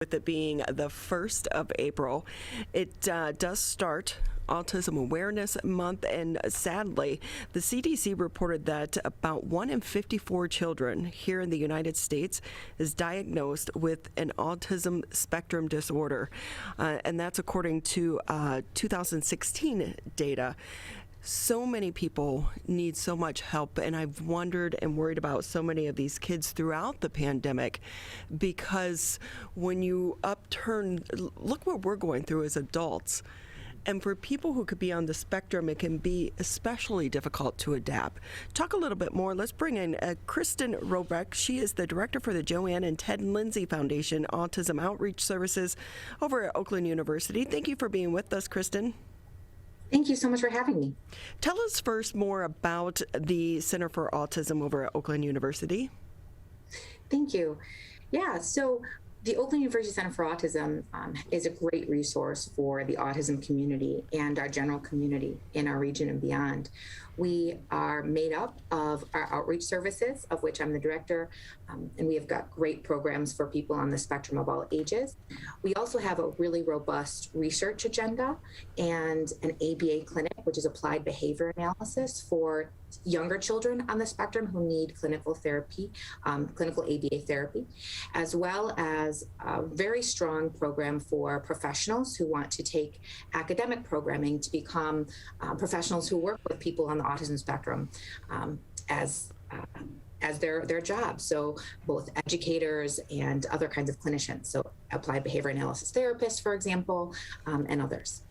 With it being the 1st of April, it does start Autism Awareness Month, and sadly, the CDC reported that about 1 in 54 children here in the United States is diagnosed with an autism spectrum disorder, and that's according to 2016 data. So many people need so much help, and I've wondered and worried about so many of these kids throughout the pandemic, because when you look what we're going through as adults, and for people who could be on the spectrum, it can be especially difficult to adapt. Talk a little bit more. Let's bring in Kristin Rohrbeck. She is the director for the Joanne and Ted and Lindsay Foundation Autism Outreach Services over at Oakland University. Thank you for being with us, Kristin. Thank you so much for having me. Tell us first more about the Center for Autism over at Oakland University. Thank you. Yeah, so the Oakland University Center for Autism is a great resource for the autism community and our general community in our region and beyond. We are made up of our outreach services, of which I'm the director, and we have got great programs for people on the spectrum of all ages. We also have a really robust research agenda and an ABA clinic, which is applied behavior analysis for younger children on the spectrum who need clinical therapy, clinical ABA therapy, as well as a very strong program for professionals who want to take academic programming to become professionals who work with people on the autism spectrum as their job. So both educators and other kinds of clinicians. So applied behavior analysis therapists, for example, and others.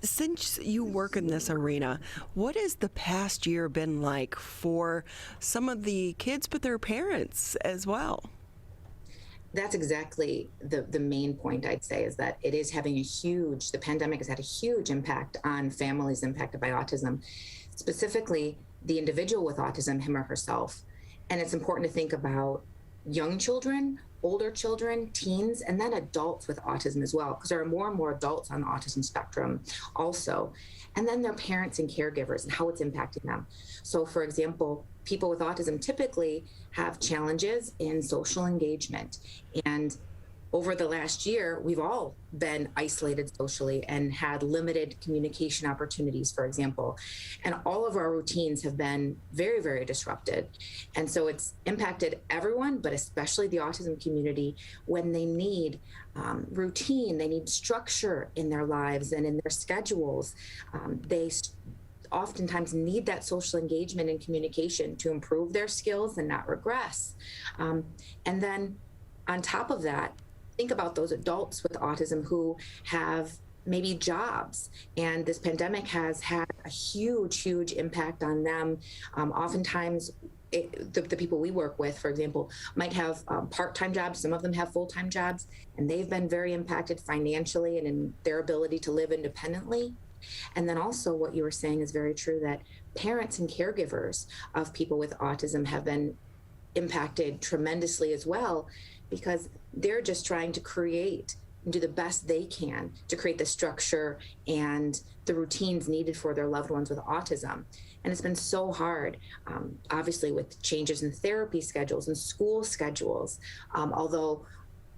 Since you work in this arena, what has the past year been like for some of the kids, but their parents as well? That's exactly the main point, I'd say, is that it is having the pandemic has had a huge impact on families impacted by autism, specifically the individual with autism, him or herself. And it's important to think about young children, older children, teens, and then adults with autism as well, because there are more and more adults on the autism spectrum also. And then their parents and caregivers and how it's impacting them. So for example, people with autism typically have challenges in social engagement. And over the last year, we've all been isolated socially and had limited communication opportunities, for example. And all of our routines have been very, very disrupted. And so it's impacted everyone, but especially the autism community, when they need routine, they need structure in their lives and in their schedules. They oftentimes need that social engagement and communication to improve their skills and not regress. And then on top of that, think about those adults with autism who have maybe jobs, and this pandemic has had a huge impact on them. Oftentimes, the people we work with, for example, might have part-time jobs. Some of them have full-time jobs, and they've been very impacted financially and in their ability to live independently. And then also what you were saying is very true, that parents and caregivers of people with autism have been impacted tremendously as well, because they're just trying to create and do the best they can to create the structure and the routines needed for their loved ones with autism. And it's been so hard, obviously, with changes in therapy schedules and school schedules, although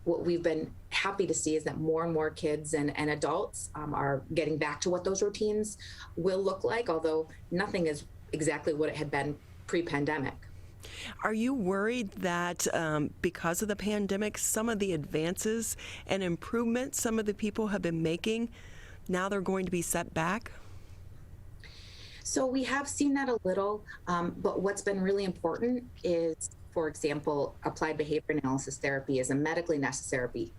what we've been happy to see is that more and more kids and adults are getting back to what those routines will look like, although nothing is exactly what it had been pre-pandemic. Are you worried that because of the pandemic, some of the advances and improvements some of the people have been making, now they're going to be set back? So we have seen that a little, but what's been really important is, for example, applied behavior analysis therapy is a medically necessary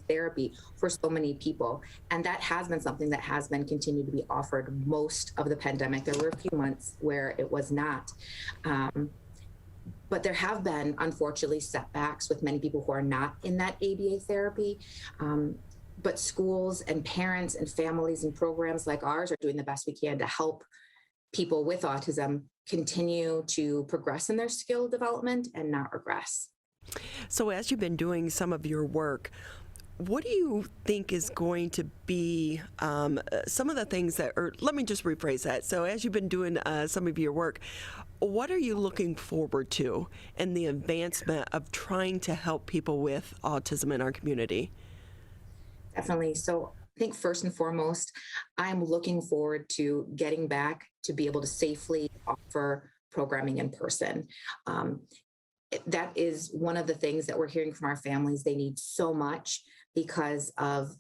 therapy for so many people. And that has been something that has been continued to be offered most of the pandemic. There were a few months where it was not. But there have been, unfortunately, setbacks with many people who are not in that ABA therapy. But schools and parents and families and programs like ours are doing the best we can to help people with autism continue to progress in their skill development and not regress. So as you've been doing some of your work, what do you think is going to be some of the things that, or let me just rephrase that. So as you've been doing some of your work, What are you looking forward to in the advancement of trying to help people with autism in our community? Definitely. So I think first and foremost, I'm looking forward to getting back to be able to safely offer programming in person. Um, that is one of the things that we're hearing from our families. They need so much because of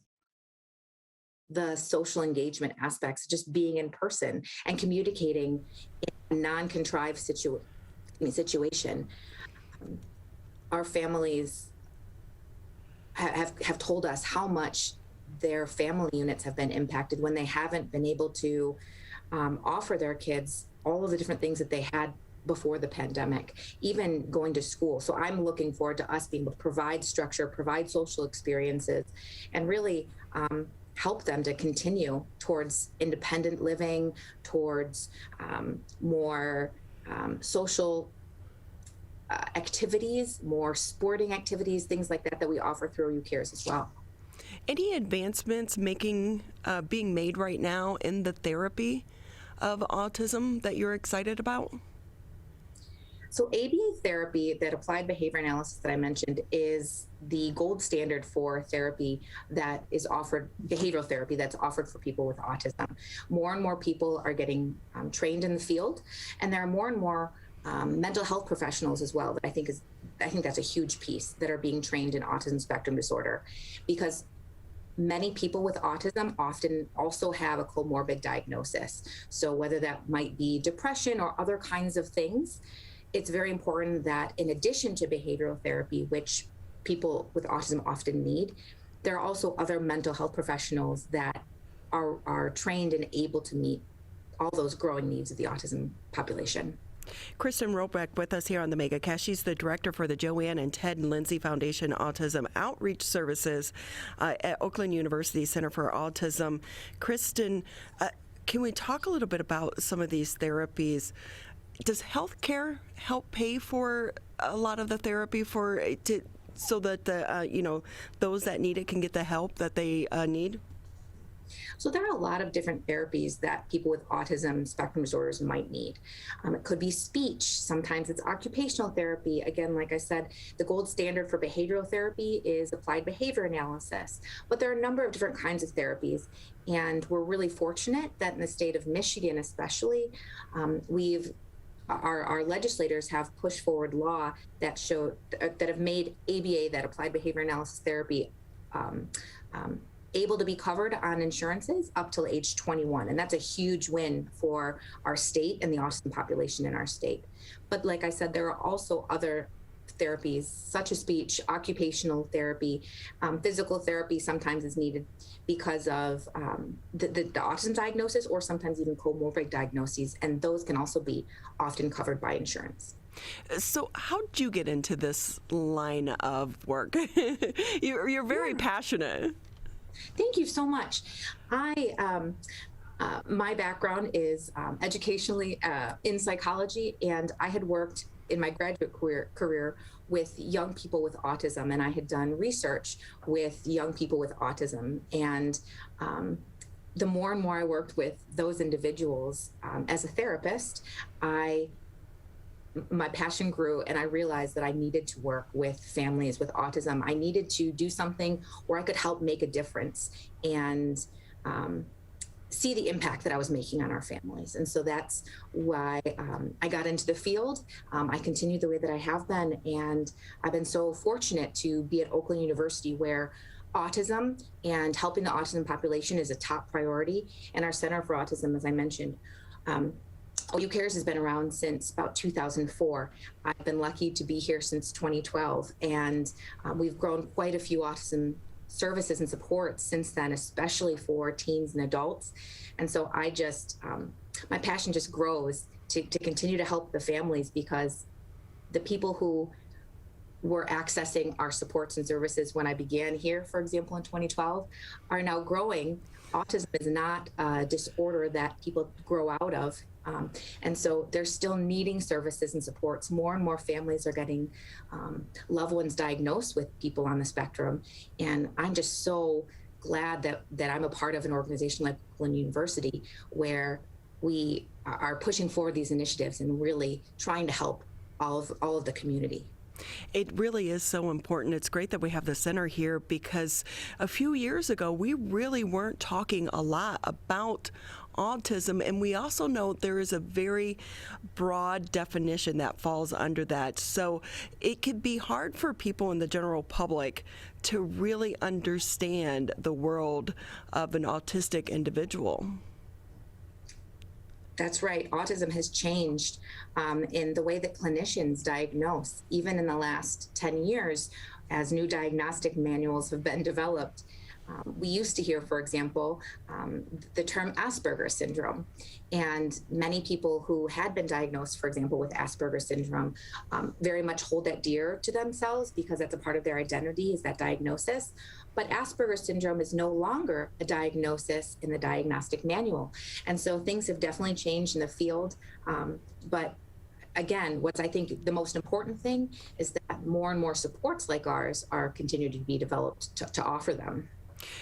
the social engagement aspects, just being in person and communicating in a non-contrived situation. Our families have told us how much their family units have been impacted when they haven't been able to offer their kids all of the different things that they had before the pandemic, even going to school. So I'm looking forward to us being able to provide structure, provide social experiences, and really help them to continue towards independent living, towards more social activities, more sporting activities, things like that we offer through OUCARES as well. Any advancements being made right now in the therapy of autism that you're excited about? So ABA therapy, that applied behavior analysis that I mentioned, is the gold standard for therapy that is offered, behavioral therapy that's offered for people with autism. More and more people are getting trained in the field, and there are more and more mental health professionals as well that I think that's a huge piece, that are being trained in autism spectrum disorder, because many people with autism often also have a comorbid diagnosis. So whether that might be depression or other kinds of things, it's very important that in addition to behavioral therapy, which people with autism often need, there are also other mental health professionals that are trained and able to meet all those growing needs of the autism population. Kristin Rohrbeck with us here on the MegaCast. She's the director for the Joanne and Ted and Lindsay Foundation Autism Outreach Services at Oakland University Center for Autism. Kristin, can we talk a little bit about some of these therapies? Does healthcare help pay for a lot of the therapy so that those that need it can get the help that they need? So there are a lot of different therapies that people with autism spectrum disorders might need. It could be speech. Sometimes it's occupational therapy. Again, like I said, the gold standard for behavioral therapy is applied behavior analysis. But there are a number of different kinds of therapies. And we're really fortunate that in the state of Michigan, especially, our legislators have pushed forward law that have made ABA, that applied behavior analysis therapy, able to be covered on insurances up till age 21. And that's a huge win for our state and the autism population in our state. But like I said, there are also other therapies such as speech, occupational therapy, physical therapy sometimes is needed because of the autism diagnosis, or sometimes even comorbid diagnoses. And those can also be often covered by insurance. So how did you get into this line of work? You're very passionate. Thank you so much. My background is educationally in psychology, and I had worked in my graduate career with young people with autism, and I had done research with young people with autism. And the more and more I worked with those individuals as a therapist, my passion grew, and I realized that I needed to work with families with autism. I needed to do something where I could help make a difference and see the impact that I was making on our families. And so that's why I got into the field. I continued the way that I have been, and I've been so fortunate to be at Oakland University, where autism and helping the autism population is a top priority. And our Center for Autism, as I mentioned, OUCARES has been around since about 2004. I've been lucky to be here since 2012, and we've grown quite a few autism services and supports since then, especially for teens and adults. And so my passion just grows to continue to help the families, because the people who were accessing our supports and services when I began here, for example, in 2012, are now growing. Autism is not a disorder that people grow out of. And so they're still needing services and supports. More and more families are getting loved ones diagnosed with people on the spectrum. And I'm just so glad that I'm a part of an organization like Oakland University, where we are pushing forward these initiatives and really trying to help all of the community. It really is so important. It's great that we have the center here because a few years ago, we really weren't talking a lot about autism, and we also know there is a very broad definition that falls under that. So it could be hard for people in the general public to really understand the world of an autistic individual. That's right. Autism has changed in the way that clinicians diagnose, even in the last 10 years, as new diagnostic manuals have been developed. We used to hear, for example, the term Asperger's syndrome. And many people who had been diagnosed, for example, with Asperger's syndrome, very much hold that dear to themselves because that's a part of their identity, is that diagnosis. But Asperger's syndrome is no longer a diagnosis in the diagnostic manual. And so things have definitely changed in the field. But again, what's I think the most important thing is that more and more supports like ours are continuing to be developed to offer them.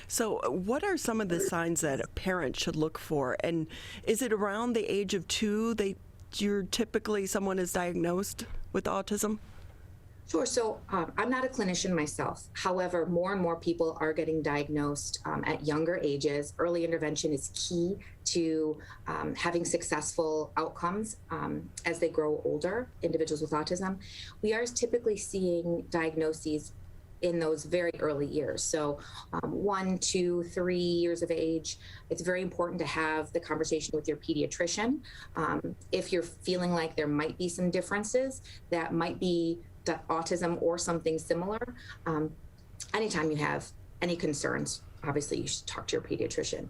So what are some of the signs that a parent should look for? And is it around the age of 2 you're typically someone is diagnosed with autism? Sure. So I'm not a clinician myself. However, more and more people are getting diagnosed at younger ages. Early intervention is key to having successful outcomes as they grow older, individuals with autism. We are typically seeing diagnoses in those very early years. So 1, 2, 3 years of age, it's very important to have the conversation with your pediatrician. If you're feeling like there might be some differences that might be autism or something similar, anytime you have any concerns, obviously you should talk to your pediatrician.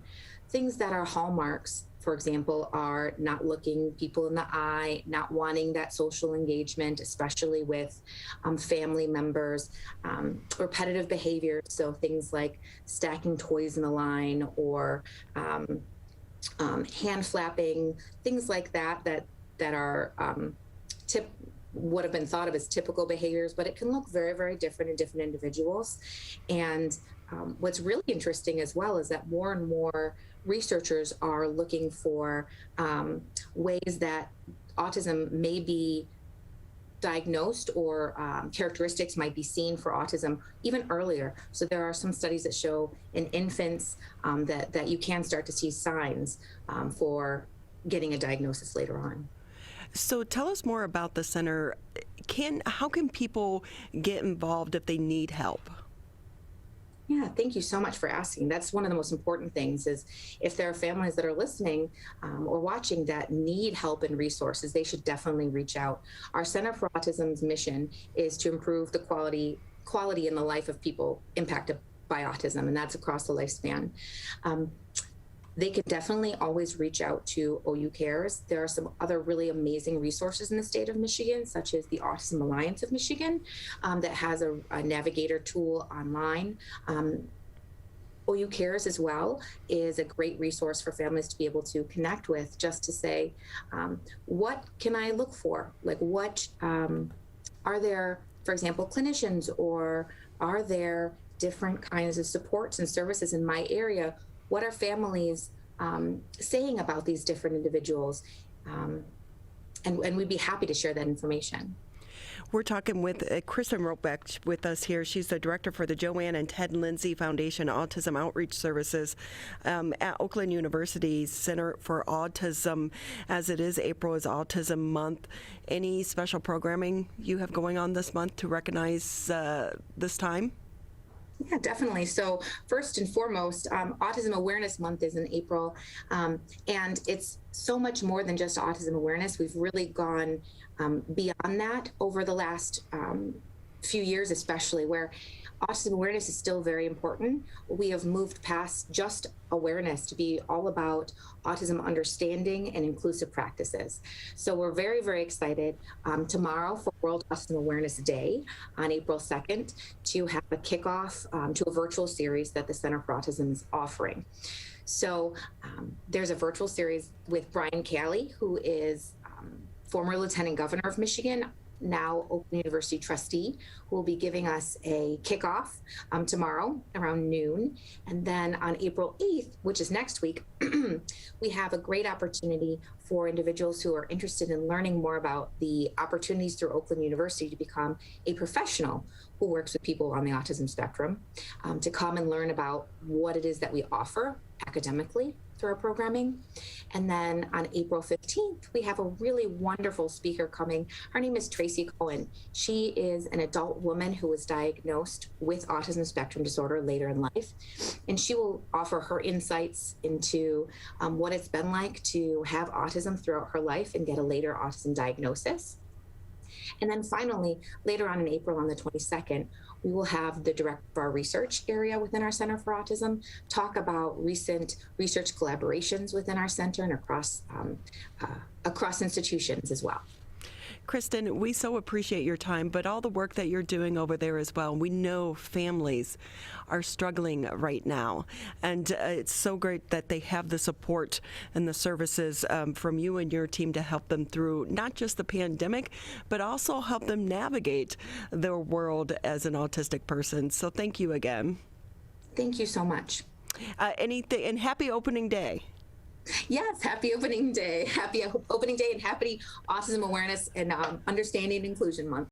Things that are hallmarks, for example, are not looking people in the eye, not wanting that social engagement, especially with family members, repetitive behavior. So things like stacking toys in a line or hand flapping, things like that are would have been thought of as typical behaviors, but it can look very, very different in different individuals. And what's really interesting as well is that more and more researchers are looking for ways that autism may be diagnosed or characteristics might be seen for autism even earlier. So there are some studies that show in infants that you can start to see signs for getting a diagnosis later on. So tell us more about the center. How can people get involved if they need help? Yeah, thank you so much for asking. That's one of the most important things is if there are families that are listening or watching that need help and resources, they should definitely reach out. Our Center for Autism's mission is to improve the quality in the life of people impacted by autism, and that's across the lifespan. They can definitely always reach out to OUCARES. There are some other really amazing resources in the state of Michigan, such as the Autism Alliance of Michigan, that has a navigator tool online. OUCARES as well is a great resource for families to be able to connect with, just to say, what can I look for? Like what are there, for example, clinicians, or are there different kinds of supports and services in my area? What are families saying about these different individuals? And we'd be happy to share that information. We're talking with Kristin Rohrbeck with us here. She's the director for the Joanne and Ted Lindsay Foundation Autism Outreach Services at Oakland University's Center for Autism. As it is, April is Autism Month. Any special programming you have going on this month to recognize this time? Yeah, definitely. So first and foremost, Autism Awareness Month is in April, and it's so much more than just autism awareness. We've really gone beyond that over the last few years, especially, where autism awareness is still very important. We have moved past just awareness to be all about autism understanding and inclusive practices. So we're very, very excited tomorrow for World Autism Awareness Day on April 2nd to have a kickoff to a virtual series that the Center for Autism is offering. So there's a virtual series with Brian Calley, who is former Lieutenant Governor of Michigan, now Oakland University trustee, who will be giving us a kickoff tomorrow around noon. And then on April 8th, which is next week, we have a great opportunity for individuals who are interested in learning more about the opportunities through Oakland University to become a professional who works with people on the autism spectrum, to come and learn about what it is that we offer academically through our programming. And then on April 15th, we have a really wonderful speaker coming. Her name is Tracy Cohen. She is an adult woman who was diagnosed with autism spectrum disorder later in life. And she will offer her insights into what it's been like to have autism throughout her life and get a later autism diagnosis. And then finally, later on in April on the 22nd, we will have the director of our research area within our Center for Autism talk about recent research collaborations within our center and across institutions as well. Kristin, we so appreciate your time, but all the work that you're doing over there as well. We know families are struggling right now, and it's so great that they have the support and the services from you and your team to help them through not just the pandemic, but also help them navigate their world as an autistic person. So thank you again. Thank you so much. And happy opening day. Yes, happy opening day. Happy opening day and happy Autism Awareness and Understanding and Inclusion Month.